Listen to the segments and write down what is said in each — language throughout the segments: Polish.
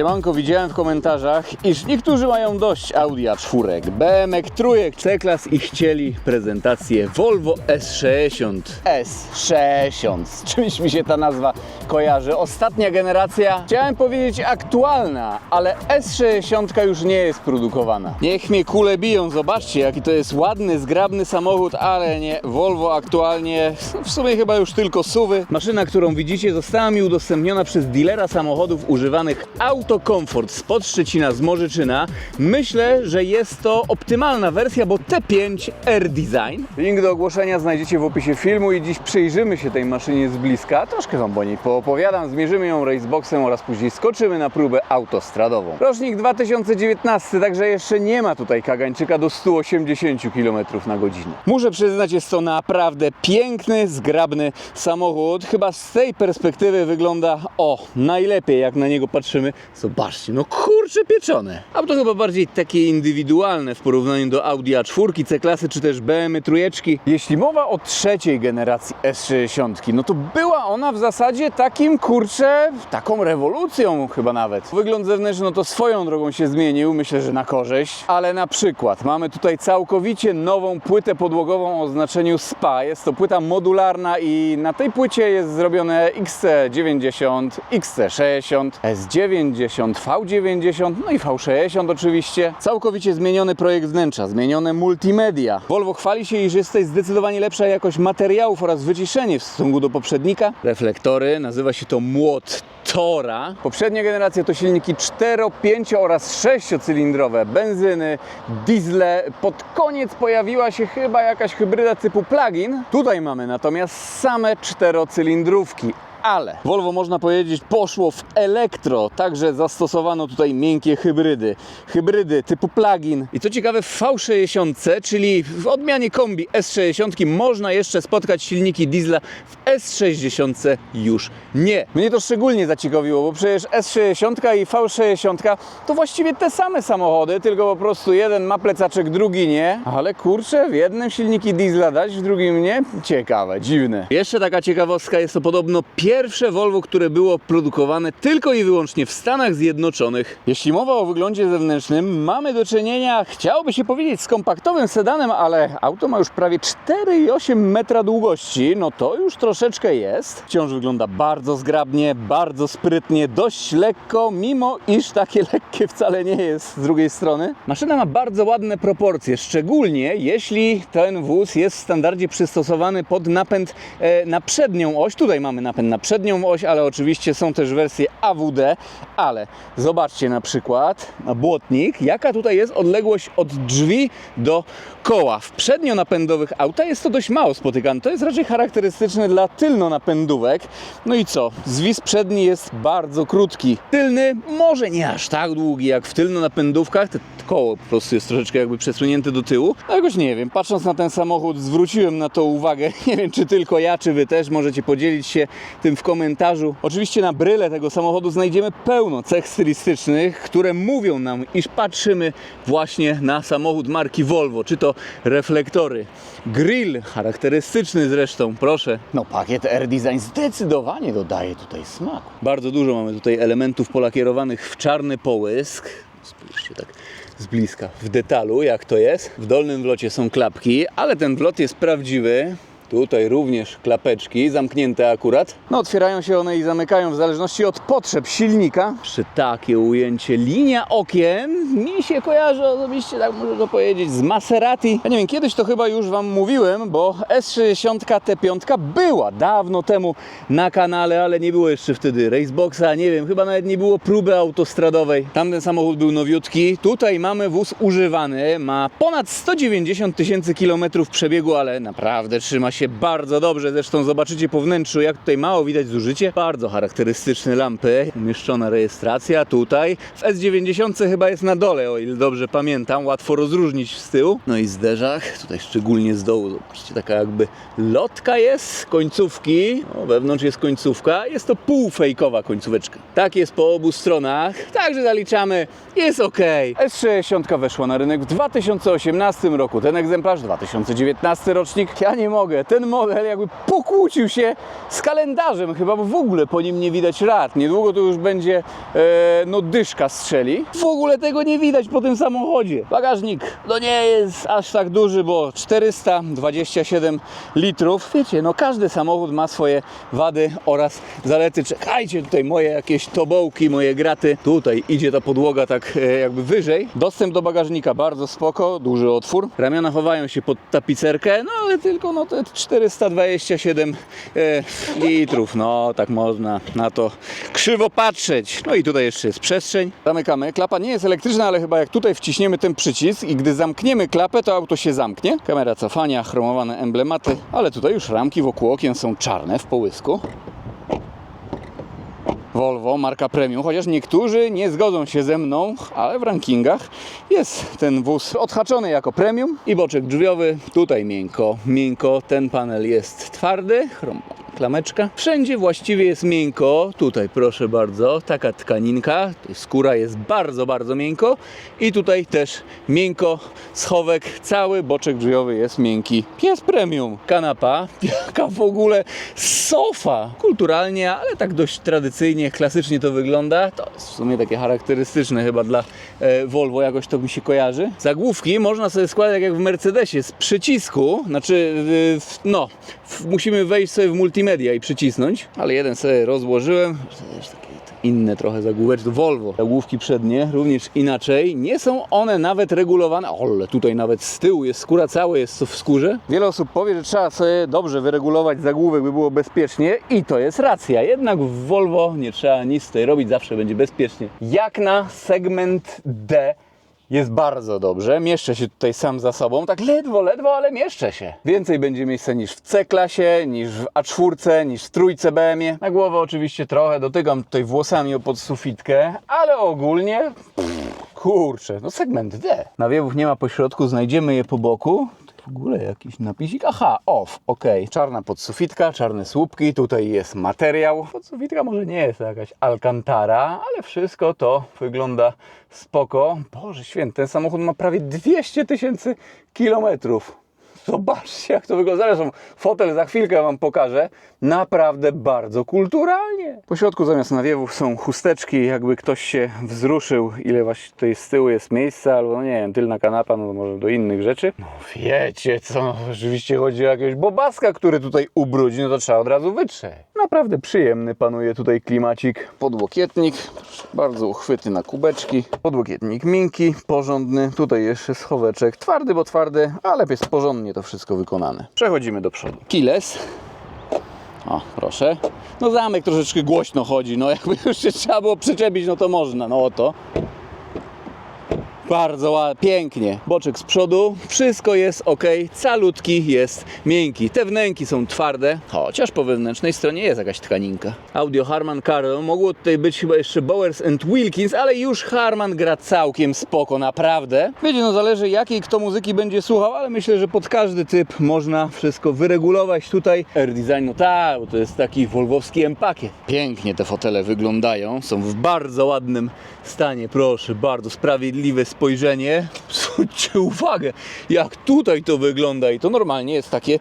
Siemanko, widziałem w komentarzach, iż niektórzy mają dość Audi A4, BMW trójek, C-Class i chcieli prezentację Volvo S60. S60, z czymś mi się ta nazwa kojarzy. Ostatnia generacja, chciałem powiedzieć aktualna, ale S60 już nie jest produkowana. Niech mnie kule biją, zobaczcie jaki to jest ładny, zgrabny samochód, ale nie, Volvo aktualnie, w sumie chyba już tylko SUV-y. Maszyna, którą widzicie, została mi udostępniona przez dealera samochodów używanych Auto Comfort spod Szczecina z Morzyczyna. Myślę, że jest to optymalna wersja, bo T5 R-Design. Link do ogłoszenia znajdziecie w opisie filmu i dziś przyjrzymy się tej maszynie z bliska. Troszkę wam o niej poopowiadam, zmierzymy ją raceboxem oraz później skoczymy na próbę autostradową. Rocznik 2019, także jeszcze nie ma tutaj kagańczyka do 180 km na godzinę. Muszę przyznać, jest to naprawdę piękny, zgrabny samochód. Chyba z tej perspektywy wygląda najlepiej, jak na niego patrzymy. Zobaczcie, no kurczę pieczone. Auto chyba bardziej takie indywidualne w porównaniu do Audi A4, C-klasy czy też BMW trójeczki. Jeśli mowa o trzeciej generacji S60, no to była ona w zasadzie takim, kurczę, taką rewolucją chyba nawet. Wygląd zewnętrzny, no to swoją drogą się zmienił, myślę, że na korzyść, ale na przykład mamy tutaj całkowicie nową płytę podłogową o znaczeniu SPA. Jest to płyta modularna i na tej płycie jest zrobione XC90, XC60, S90, V90, no i V60 oczywiście. Całkowicie zmieniony projekt wnętrza, zmienione multimedia. Volvo chwali się, iż jest tutaj zdecydowanie lepsza jakość materiałów oraz wyciszenie w stosunku do poprzednika. Reflektory, nazywa się to młot Tora. Poprzednie generacje to silniki 4, 5 oraz 6-cylindrowe, benzyny, diesle. Pod koniec pojawiła się chyba jakaś hybryda typu plug-in. Tutaj mamy natomiast same 4-cylindrówki. Ale Volvo, można powiedzieć, poszło w elektro, także zastosowano tutaj miękkie hybrydy typu plug-in. I co ciekawe, w V60, czyli w odmianie kombi S60, można jeszcze spotkać silniki diesla, w S60 już nie. Mnie to szczególnie zaciekawiło, bo przecież S60 i V60 to właściwie te same samochody, tylko po prostu jeden ma plecaczek, drugi nie. Ale kurczę, w jednym silniki diesla dać, w drugim nie? Ciekawe, dziwne. Jeszcze taka ciekawostka, jest to podobno pierwsze Volvo, które było produkowane tylko i wyłącznie w Stanach Zjednoczonych. Jeśli mowa o wyglądzie zewnętrznym, mamy do czynienia, chciałoby się powiedzieć, z kompaktowym sedanem, ale auto ma już prawie 4,8 metra długości, no to już troszeczkę jest. Wciąż wygląda bardzo zgrabnie, bardzo sprytnie, dość lekko, mimo iż takie lekkie wcale nie jest z drugiej strony. Maszyna ma bardzo ładne proporcje, szczególnie jeśli ten wóz jest w standardzie przystosowany pod napęd na przednią oś. Tutaj mamy napęd na przednią oś, ale oczywiście są też wersje AWD, ale zobaczcie na przykład na błotnik, jaka tutaj jest odległość od drzwi do koła. W przednionapędowych auta jest to dość mało spotykane. To jest raczej charakterystyczne dla tylnonapędówek. No i co? Zwis przedni jest bardzo krótki. Tylny może nie aż tak długi jak w tylnonapędówkach. Koło po prostu jest troszeczkę jakby przesunięte do tyłu. No jakoś nie wiem, patrząc na ten samochód zwróciłem na to uwagę. Nie wiem, czy tylko ja, czy wy też możecie podzielić się tym w komentarzu. Oczywiście na bryle tego samochodu znajdziemy pełno cech stylistycznych, które mówią nam, iż patrzymy właśnie na samochód marki Volvo. Czy to reflektory, grill charakterystyczny zresztą, proszę. No pakiet R-Design zdecydowanie dodaje tutaj smaku. Bardzo dużo mamy tutaj elementów polakierowanych w czarny połysk. Spójrzcie tak z bliska w detalu, jak to jest. W dolnym wlocie są klapki, ale ten wlot jest prawdziwy. Tutaj również klapeczki, zamknięte akurat. No otwierają się one i zamykają w zależności od potrzeb silnika. Jeszcze takie ujęcie. Linia okien mi się kojarzy osobiście, tak można to powiedzieć, z Maserati. Ja nie wiem, kiedyś to chyba już wam mówiłem, bo S60 T5 była dawno temu na kanale, ale nie było jeszcze wtedy raceboxa, nie wiem, chyba nawet nie było próby autostradowej. Tamten samochód był nowiutki. Tutaj mamy wóz używany, ma ponad 190 000 km przebiegu, ale naprawdę trzyma się bardzo dobrze. Zresztą zobaczycie po wnętrzu, jak tutaj mało widać zużycie. Bardzo charakterystyczne lampy. Umieszczona rejestracja tutaj. W S90 chyba jest na dole, o ile dobrze pamiętam. Łatwo rozróżnić z tyłu. No i zderzak. Tutaj szczególnie z dołu. Zobaczcie, taka jakby lotka jest. Końcówki. O, wewnątrz jest końcówka. Jest to półfejkowa końcóweczka. Tak jest po obu stronach. Także zaliczamy. Jest ok. S60 weszła na rynek w 2018 roku. Ten egzemplarz 2019 rocznik. Ja nie mogę. ten model jakby pokłócił się z kalendarzem chyba, bo w ogóle po nim nie widać rad. Niedługo to już będzie, no dyszka strzeli. W ogóle tego nie widać po tym samochodzie. Bagażnik, no nie jest aż tak duży, bo 427 litrów. Wiecie, no każdy samochód ma swoje wady oraz zalety. Czekajcie, tutaj moje jakieś tobołki, moje graty. Tutaj idzie ta podłoga tak jakby wyżej. Dostęp do bagażnika bardzo spoko, duży otwór. Ramiona chowają się pod tapicerkę, no ale tylko no te 427 litrów. No tak można na to krzywo patrzeć. No i tutaj jeszcze jest przestrzeń. Zamykamy. Klapa nie jest elektryczna, ale chyba jak tutaj wciśniemy ten przycisk i gdy zamkniemy klapę, to auto się zamknie. Kamera cofania, chromowane emblematy, ale tutaj już ramki wokół okien są czarne w połysku. Volvo, marka premium, chociaż niektórzy nie zgodzą się ze mną, ale w rankingach jest ten wóz odhaczony jako premium i boczek drzwiowy, tutaj miękko, ten panel jest twardy, klameczka. Wszędzie właściwie jest miękko, tutaj proszę bardzo, taka tkaninka, skóra jest bardzo, bardzo miękko i tutaj też miękko, schowek, cały boczek drzwiowy jest miękki. Jest premium, kanapa, jaka w ogóle sofa, kulturalnie, ale tak dość tradycyjnie, klasycznie to wygląda, to jest w sumie takie charakterystyczne chyba dla Volvo, jakoś to mi się kojarzy. Zagłówki można sobie składać jak w Mercedesie z przycisku, znaczy musimy wejść sobie w multimedia i przycisnąć, ale jeden sobie rozłożyłem, takie inne trochę zagłóweczki, Volvo. Zagłówki przednie również inaczej, nie są one nawet regulowane, ale tutaj nawet z tyłu jest skóra, całe jest w skórze. Wiele osób powie, że trzeba sobie dobrze wyregulować zagłówek, by było bezpiecznie i to jest racja, jednak w Volvo nie trzeba nic tutaj robić, zawsze będzie bezpiecznie. Jak na segment D jest bardzo dobrze, mieszczę się tutaj sam za sobą, tak ledwo, ale mieszczę się. Więcej będzie miejsca niż w C-klasie, niż w A4, niż w trójce BMW. Na głowę oczywiście trochę dotykam tutaj włosami o podsufitkę, ale ogólnie, kurczę, no segment D. Nawiewów nie ma po środku, znajdziemy je po boku. W ogóle jakiś napisik, aha, off, ok. Czarna podsufitka, czarne słupki, tutaj jest materiał. Podsufitka może nie jest to jakaś alcantara, ale wszystko to wygląda spoko. Boże święty, ten samochód ma prawie 200 000 kilometrów. Zobaczcie, jak to wygląda. Zresztą fotel za chwilkę wam pokażę. Naprawdę bardzo kulturalnie. Po środku zamiast nawiewów są chusteczki, jakby ktoś się wzruszył, ile właśnie tutaj z tyłu jest miejsca, albo no nie wiem, tylna kanapa, no może do innych rzeczy. No wiecie co, rzeczywiście chodzi o jakiegoś bobaska, który tutaj ubrudzi, no to trzeba od razu wytrzeć. Naprawdę przyjemny panuje tutaj klimacik. Podłokietnik, bardzo uchwyty na kubeczki. Podłokietnik miękki, porządny. Tutaj jeszcze schoweczek, twardy, bo twardy, ale jest porządnie to wszystko wykonane. Przechodzimy do przodu. Keyless. O, proszę. No zamek troszeczkę głośno chodzi, no jakby już się trzeba było przyczepić, no to można, no oto. Bardzo ładnie, pięknie. Boczek z przodu, wszystko jest ok, calutki jest miękki. Te wnęki są twarde, chociaż po wewnętrznej stronie jest jakaś tkaninka. Audio Harman Kardon, mogło tutaj być chyba jeszcze Bowers & Wilkins, ale już Harman gra całkiem spoko, naprawdę. Wiecie, no zależy jakiej kto muzyki będzie słuchał, ale myślę, że pod każdy typ można wszystko wyregulować. Tutaj Air Design, no tak, bo to jest taki volvowski M-pakiet. Pięknie te fotele wyglądają, są w bardzo ładnym stanie, proszę, bardzo sprawiedliwe spojrzenie. Zwróćcie uwagę, jak tutaj to wygląda i to normalnie jest takie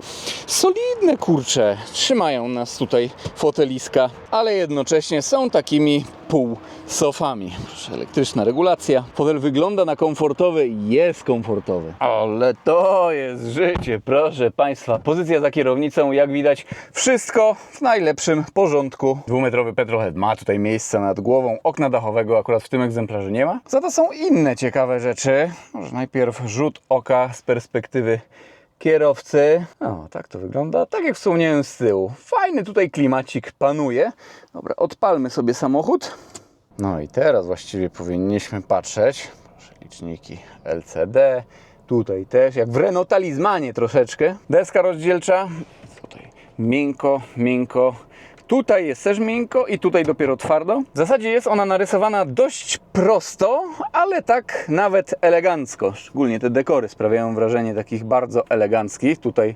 solidne, kurcze. Trzymają nas tutaj foteliska, ale jednocześnie są takimi półsofami. Proszę, elektryczna regulacja. Fotel wygląda na komfortowy i jest komfortowy. Ale to jest życie, proszę Państwa. Pozycja za kierownicą, jak widać, wszystko w najlepszym porządku. Dwumetrowy petrolhead ma tutaj miejsce nad głową. Okna dachowego akurat w tym egzemplarzu nie ma. Za to są inne ciekawe rzeczy. Może najpierw rzut oka z perspektywy kierowcy. O, tak to wygląda. Tak jak wspomniałem z tyłu. Fajny tutaj klimacik panuje. Dobra, odpalmy sobie samochód. No i teraz właściwie powinniśmy patrzeć. Proszę, liczniki LCD. Tutaj też, jak w Renault Talismanie troszeczkę. Deska rozdzielcza. Tutaj miękko. Tutaj jest też miękko i tutaj dopiero twardo. W zasadzie jest ona narysowana dość prosto, ale tak nawet elegancko. Szczególnie te dekory sprawiają wrażenie takich bardzo eleganckich. Tutaj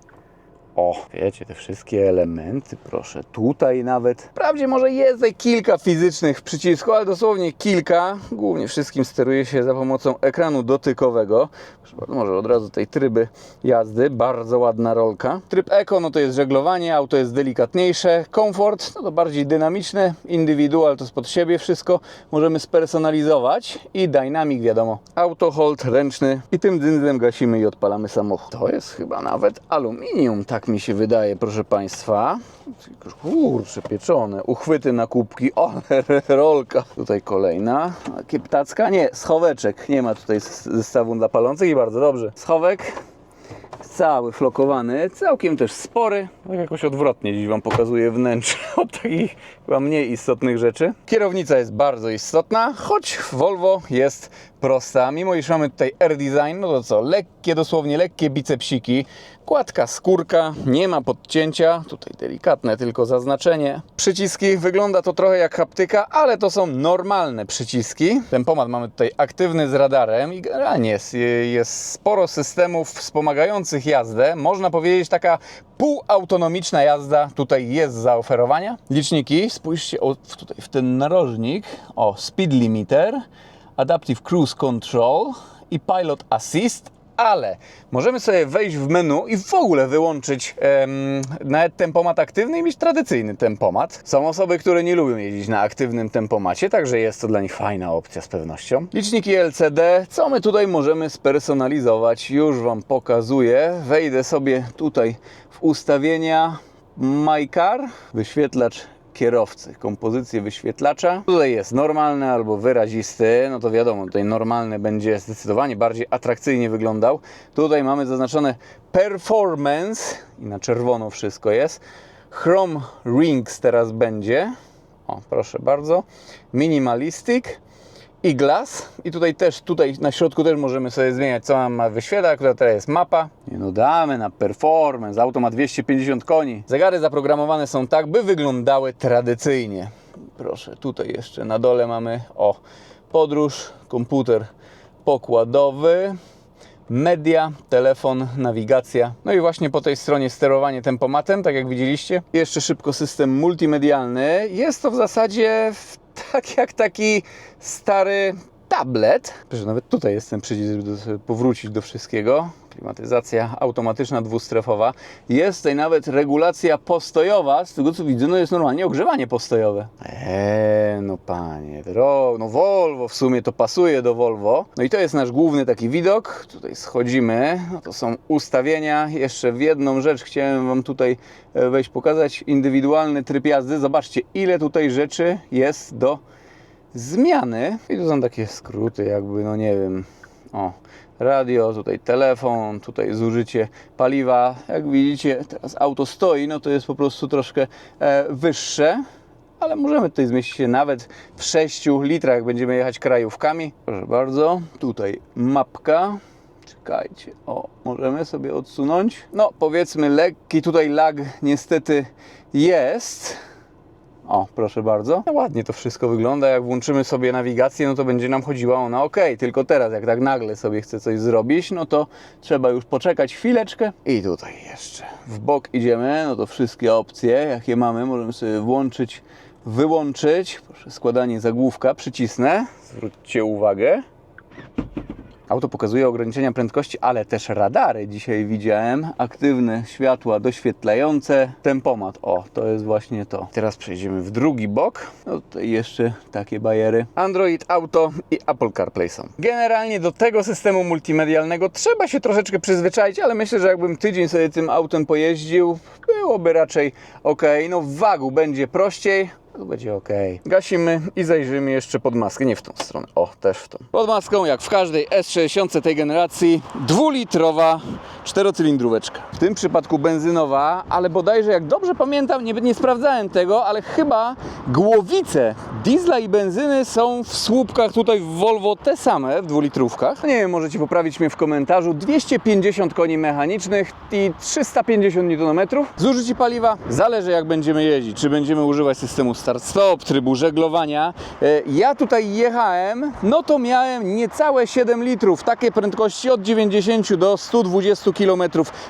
O, wiecie, te wszystkie elementy, proszę, tutaj nawet. Wprawdzie może jest tutaj kilka fizycznych przycisków, ale dosłownie kilka. Głównie wszystkim steruje się za pomocą ekranu dotykowego. Proszę bardzo, może od razu tej tryby jazdy, bardzo ładna rolka. Tryb Eco, no to jest żeglowanie, auto jest delikatniejsze. Komfort, no to bardziej dynamiczne. Individual to spod siebie wszystko możemy spersonalizować. I Dynamic, wiadomo, auto hold ręczny. I tym dzyndzlem gasimy i odpalamy samochód. To jest chyba nawet aluminium, tak mi się wydaje, proszę Państwa. Kurczę, pieczone. Uchwyty na kubki, ale rolka. Tutaj kolejna. Kieptacka? Nie, schoweczek. Nie ma tutaj zestawu dla palących i bardzo dobrze. Schowek cały flokowany, całkiem też spory. Tak jakoś odwrotnie dziś Wam pokazuję wnętrze od takich chyba mniej istotnych rzeczy. Kierownica jest bardzo istotna, choć Volvo jest prosta. Mimo iż mamy tutaj R-Design, no to co? Lekkie, dosłownie lekkie bicepsiki. Gładka skórka, nie ma podcięcia. Tutaj delikatne tylko zaznaczenie. Przyciski, wygląda to trochę jak haptyka, ale to są normalne przyciski. Tempomat mamy tutaj aktywny z radarem i generalnie jest sporo systemów wspomagających jazdę. Można powiedzieć, taka półautonomiczna jazda tutaj jest zaoferowania. Liczniki, spójrzcie tutaj w ten narożnik. O, speed limiter, adaptive cruise control i pilot assist. Ale możemy sobie wejść w menu i w ogóle wyłączyć nawet tempomat aktywny i mieć tradycyjny tempomat. Są osoby, które nie lubią jeździć na aktywnym tempomacie, także jest to dla nich fajna opcja z pewnością. Liczniki LCD, co my tutaj możemy spersonalizować? Już Wam pokazuję. Wejdę sobie tutaj w ustawienia My Car, wyświetlacz kierowcy, kompozycję wyświetlacza. Tutaj jest normalny albo wyrazisty, no to wiadomo, tutaj normalny będzie zdecydowanie bardziej atrakcyjnie wyglądał. Tutaj mamy zaznaczone Performance i na czerwono wszystko jest. Chrome Rings teraz będzie. O, proszę bardzo. Minimalistic i Glass. I tutaj na środku też możemy sobie zmieniać, co nam ma wyświetlać. Która teraz jest mapa. Nie no, damy na performance. Auto ma 250 koni. Zegary zaprogramowane są tak, by wyglądały tradycyjnie. Proszę, tutaj jeszcze na dole mamy podróż, komputer pokładowy, media, telefon, nawigacja. No i właśnie po tej stronie sterowanie tempomatem, tak jak widzieliście. Jeszcze szybko system multimedialny. Jest to w zasadzie tak jak taki stary tablet. Proszę, nawet tutaj jest ten przycisk, żeby sobie powrócić do wszystkiego. Klimatyzacja automatyczna, dwustrefowa. Jest tutaj nawet regulacja postojowa. Z tego co widzę, no jest normalnie ogrzewanie postojowe. No panie, no Volvo, w sumie to pasuje do Volvo. No i to jest nasz główny taki widok. Tutaj schodzimy. No to są ustawienia. Jeszcze w jedną rzecz chciałem Wam tutaj wejść, pokazać. Indywidualny tryb jazdy. Zobaczcie, ile tutaj rzeczy jest do zmiany. I tu są takie skróty, jakby, no nie wiem. Radio, tutaj telefon, tutaj zużycie paliwa. Jak widzicie, teraz auto stoi, no to jest po prostu troszkę wyższe, ale możemy tutaj zmieścić się nawet w 6 litrach, jak będziemy jechać krajówkami. Proszę bardzo, tutaj mapka. Czekajcie, możemy sobie odsunąć. No, powiedzmy, lekki tutaj lag niestety jest. Proszę bardzo. No ładnie to wszystko wygląda. Jak włączymy sobie nawigację, no to będzie nam chodziła ona ok. Tylko teraz, jak tak nagle sobie chcę coś zrobić, no to trzeba już poczekać chwileczkę. I tutaj jeszcze w bok idziemy. No to wszystkie opcje, jakie mamy, możemy sobie włączyć, wyłączyć. Proszę, składanie zagłówka, przycisnę. Zwróćcie uwagę. Auto pokazuje ograniczenia prędkości, ale też radary. Dzisiaj widziałem aktywne światła doświetlające. Tempomat, to jest właśnie to. Teraz przejdziemy w drugi bok. No tutaj jeszcze takie bajery. Android Auto i Apple CarPlay są. Generalnie do tego systemu multimedialnego trzeba się troszeczkę przyzwyczaić, ale myślę, że jakbym tydzień sobie tym autem pojeździł, byłoby raczej ok. No w wagu będzie prościej. To będzie ok. Gasimy i zajrzymy jeszcze pod maskę. Nie w tą stronę. Też w tą. Pod maską, jak w każdej S60 tej generacji, 2-litrowa 4-cylindróweczka. W tym przypadku benzynowa, ale bodajże, jak dobrze pamiętam, nie sprawdzałem tego, ale chyba głowice diesla i benzyny są w słupkach tutaj w Volvo te same, w 2-litrówkach. Nie wiem, możecie poprawić mnie w komentarzu. 250 koni mechanicznych i 350 Nm. Zużycie paliwa zależy, jak będziemy jeździć. Czy będziemy używać systemu start-stop, trybu żeglowania. Ja tutaj jechałem, no to miałem niecałe 7 litrów, takie prędkości od 90 do 120 km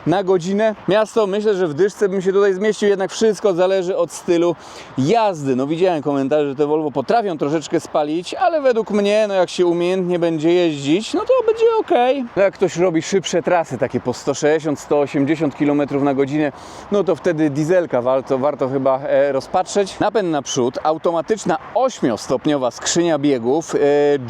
na godzinę. Miasto, myślę, że w dyszce bym się tutaj zmieścił, jednak wszystko zależy od stylu jazdy. No widziałem komentarze, że te Volvo potrafią troszeczkę spalić, ale według mnie, no jak się umiejętnie będzie jeździć, no to będzie ok. No jak ktoś robi szybsze trasy, takie po 160-180 km na godzinę, no to wtedy dieselka warto chyba rozpatrzeć. Napęd naprzód, automatyczna 8-stopniowa skrzynia biegów,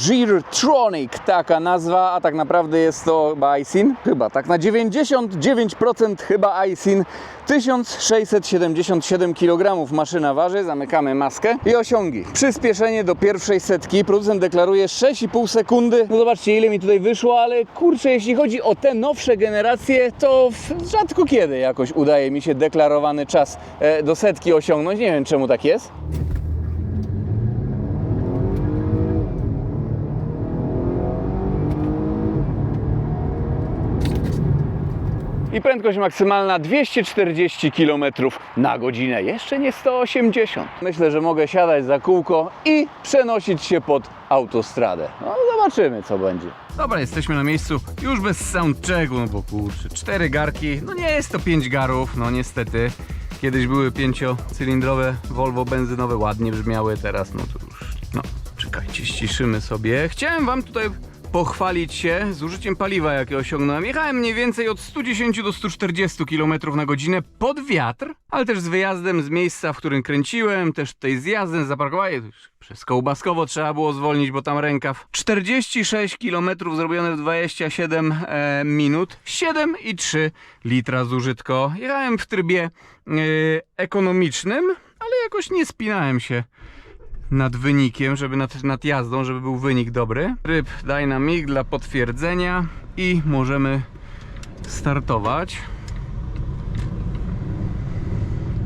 Geartronic, taka nazwa, a tak naprawdę jest to chyba Aisin, chyba tak na 99% chyba Aisin. 1677 kg maszyna waży, zamykamy maskę i osiągi. Przyspieszenie do pierwszej setki, producent deklaruje 6,5 sekundy. No zobaczcie, ile mi tutaj wyszło, ale kurczę, jeśli chodzi o te nowsze generacje, to rzadko kiedy jakoś udaje mi się deklarowany czas do setki osiągnąć. Nie wiem, czemu tak jest. I prędkość maksymalna 240 km na godzinę, jeszcze nie 180. Myślę, że mogę siadać za kółko i przenosić się pod autostradę. No zobaczymy, co będzie. Dobra, jesteśmy na miejscu już bez soundchecku, no bo kurczę, 4 garki, no nie jest to 5 garów, no niestety. Kiedyś były 5-cylindrowe Volvo benzynowe, ładnie brzmiały, teraz no to już, no czekajcie, ściszymy sobie. Chciałem wam tutaj pochwalić się zużyciem paliwa, jakie osiągnąłem. Jechałem mniej więcej od 110 do 140 km na godzinę pod wiatr, ale też z wyjazdem z miejsca, w którym kręciłem, też tutaj zjazdem, zaparkowaniem. Przez Kołbaskowo trzeba było zwolnić, bo tam rękaw. 46 km zrobione w 27 minut, 7,3 litra zużytko. Jechałem w trybie ekonomicznym, ale jakoś nie spinałem się nad wynikiem, żeby nad jazdą, żeby był wynik dobry. Tryb Dynamic dla potwierdzenia i możemy startować.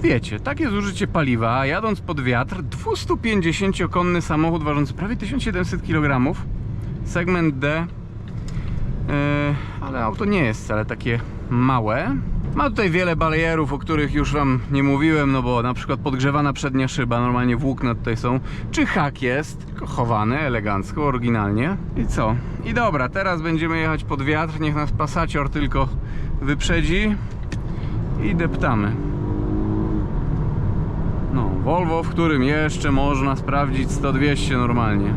Wiecie, takie zużycie paliwa, jadąc pod wiatr, 250-konny samochód ważący prawie 1700 kg, segment D, ale auto nie jest wcale takie małe. Ma tutaj wiele barierów, o których już wam nie mówiłem, no bo na przykład podgrzewana przednia szyba, normalnie włókna tutaj są, czy hak jest, tylko chowany elegancko, oryginalnie. I co? I dobra, teraz będziemy jechać pod wiatr, niech nas Passacior tylko wyprzedzi i deptamy. No, Volvo, w którym jeszcze można sprawdzić 100-200 normalnie.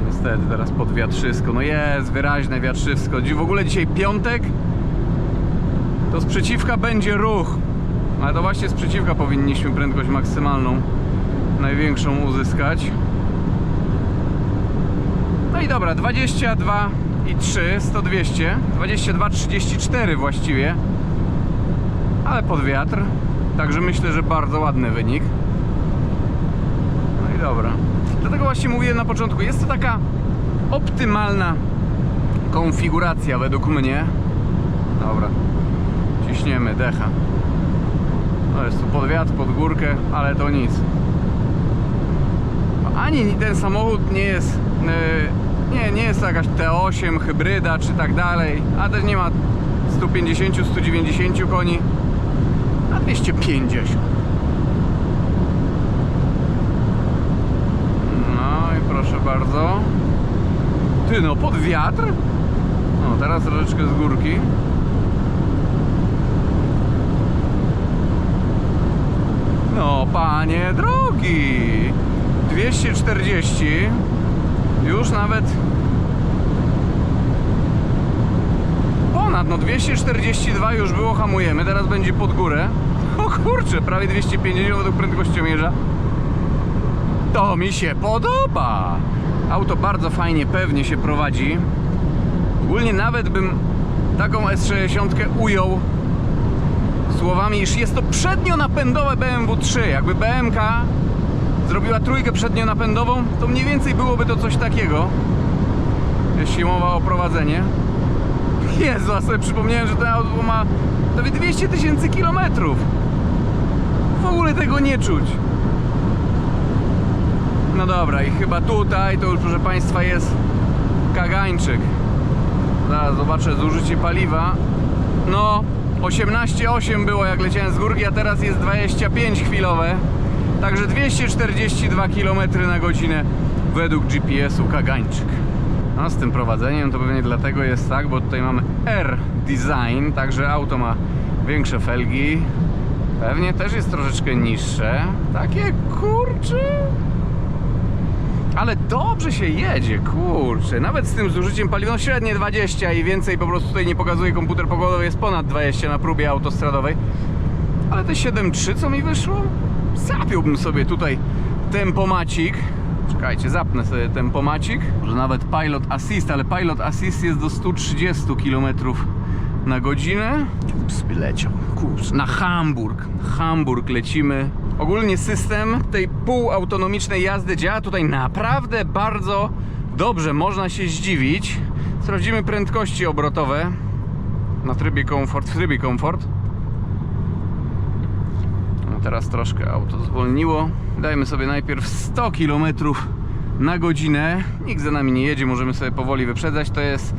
Niestety teraz pod wiatrzysko, no jest wyraźne wiatrzysko. W ogóle dzisiaj piątek, to z przeciwka będzie ruch, ale to właśnie z przeciwka powinniśmy prędkość maksymalną największą uzyskać. No i dobra, 22,3, 100-200, 22,34 właściwie, ale pod wiatr, także myślę, że bardzo ładny wynik. No i dobra. Dlatego właśnie mówiłem na początku, jest to taka optymalna konfiguracja według mnie. Dobra, ciśniemy decha. No jest tu pod wiatr, pod górkę, ale to nic. Ani ten samochód nie jest nie jest to jakaś T8 hybryda czy tak dalej, a też nie ma 150-190 koni, a 250. Proszę bardzo. Ty, no pod wiatr. No teraz troszeczkę z górki. No panie drogi, 240. Już nawet ponad, no 242 już było, hamujemy. Teraz będzie pod górę. O kurczę, prawie 250 według prędkościomierza. To mi się podoba. Auto bardzo fajnie, pewnie się prowadzi. Ogólnie nawet bym taką S60 ujął słowami, iż jest to przednionapędowe BMW 3. Jakby BMK zrobiła trójkę przednionapędową, to mniej więcej byłoby to coś takiego, jeśli mowa o prowadzenie. Jezu, a sobie przypomniałem, że to auto ma prawie 200 000 kilometrów. W ogóle tego nie czuć. No dobra, i chyba tutaj to już, proszę Państwa, jest kagańczyk. Zaraz zobaczę zużycie paliwa. No, 18,8 było jak leciałem z górki, a teraz jest 25 chwilowe. Także 242 km na godzinę według GPS-u Kagańczyk. No z tym prowadzeniem to pewnie dlatego jest tak, bo tutaj mamy R-Design, także auto ma większe felgi. Pewnie też jest troszeczkę niższe. Takie kurcze. Ale dobrze się jedzie, kurczę. Nawet z tym zużyciem paliwa, no średnie 20 i więcej po prostu tutaj nie pokazuje komputer pogodowy, jest ponad 20 na próbie autostradowej. Ale te 7,3 co mi wyszło? Zapiąłbym sobie tutaj tempomacik. Czekajcie, zapnę sobie tempomacik. Może nawet Pilot Assist, ale Pilot Assist jest do 130 km na godzinę. Gdzie bym sobie leciał? Kurczę, na Hamburg. Hamburg lecimy. Ogólnie system tej półautonomicznej jazdy działa tutaj naprawdę bardzo dobrze. Można się zdziwić. Sprawdzimy prędkości obrotowe na trybie komfort, w trybie komfort. No teraz troszkę auto zwolniło. Dajmy sobie najpierw 100 km na godzinę. Nikt za nami nie jedzie, możemy sobie powoli wyprzedzać. To jest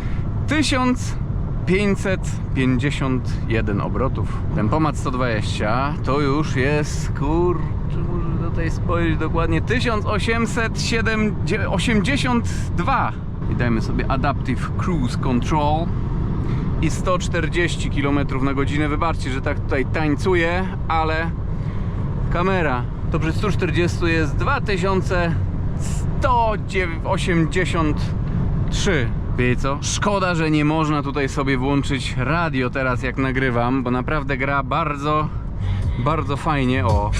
1551 obrotów. Tempomat 120 to już jest, kurczę, muszę tutaj spojrzeć dokładnie, 1882. I dajmy sobie Adaptive Cruise Control i 140 km na godzinę. Wybaczcie, że tak tutaj tańcuję, ale kamera to przy 140 jest 2183. Wiecie co? Szkoda, że nie można tutaj sobie włączyć radio teraz jak nagrywam, bo naprawdę gra bardzo, bardzo fajnie. O,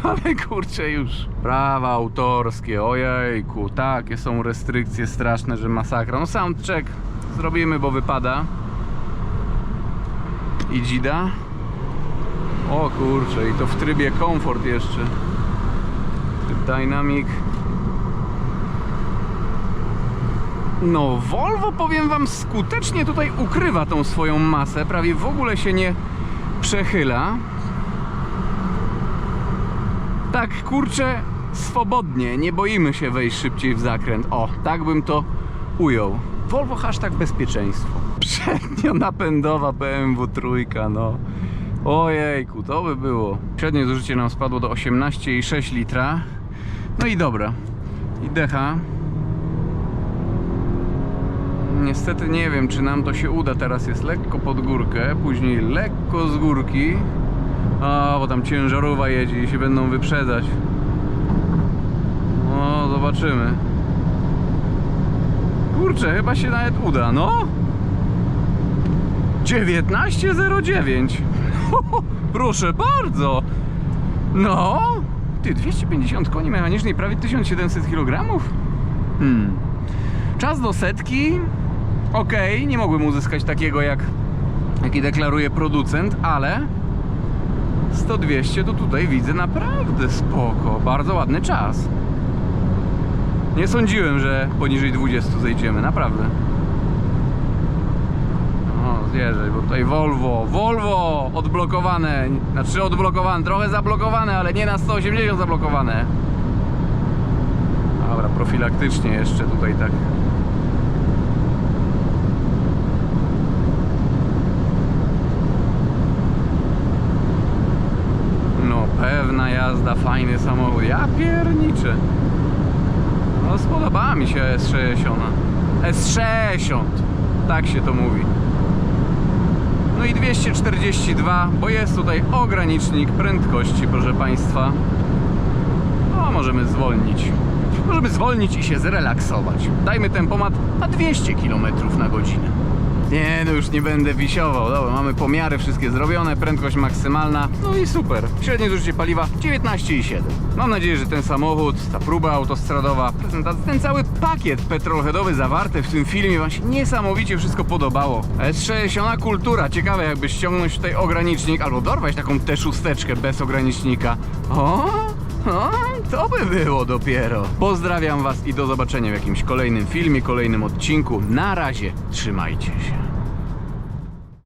ale kurczę już. Prawa autorskie, ojejku, takie są restrykcje straszne, że masakra. No soundcheck zrobimy, bo wypada. I dzida. O kurczę, i to w trybie komfort jeszcze. Tryb Dynamic. No, Volvo, powiem wam, skutecznie tutaj ukrywa tą swoją masę. Prawie w ogóle się nie przechyla. Tak, kurczę, swobodnie. Nie boimy się wejść szybciej w zakręt. O, tak bym to ujął. Volvo hashtag bezpieczeństwo. Przednionapędowa BMW trójka, no. Ojejku, to by było. Średnie zużycie nam spadło do 18,6 litra. No i dobra. I decha. Niestety nie wiem, czy nam to się uda. Teraz jest lekko pod górkę, później lekko z górki. A, bo tam ciężarówka jedzie i się będą wyprzedzać. No, zobaczymy. Kurczę, chyba się nawet uda, no. 19,09. Proszę bardzo. No. Ty, 250 koni mechanicznej, prawie 1700 kg. Czas do setki. Okej, nie mogłem uzyskać takiego jaki deklaruje producent, ale 100-200 to tutaj widzę naprawdę spoko. Bardzo ładny czas. Nie sądziłem, że poniżej 20 zejdziemy, naprawdę. O, zjeżdżaj, bo tutaj Volvo odblokowane. Znaczy odblokowane, trochę zablokowane, ale nie na 180 zablokowane. Dobra, profilaktycznie jeszcze tutaj tak. No, pewna jazda, fajny samochód. Ja pierniczę. No, spodobała mi się S60. S60, tak się to mówi. No i 242, bo jest tutaj ogranicznik prędkości, proszę Państwa. No, możemy zwolnić. Możemy zwolnić i się zrelaksować. Dajmy tempomat na 200 km na godzinę. Nie, no już nie będę wisiował. Dobra, mamy pomiary wszystkie zrobione, prędkość maksymalna. No i super. Średnie zużycie paliwa 19,7. Mam nadzieję, że ten samochód, ta próba autostradowa, prezentacja, ten cały pakiet petrolheadowy zawarty w tym filmie wam się niesamowicie wszystko podobało. S60 kultura. Ciekawe, jakby ściągnąć tutaj ogranicznik albo dorwać taką T6 bez ogranicznika. O, to by było dopiero. Pozdrawiam was i do zobaczenia w jakimś kolejnym filmie, kolejnym odcinku. Na razie, trzymajcie się.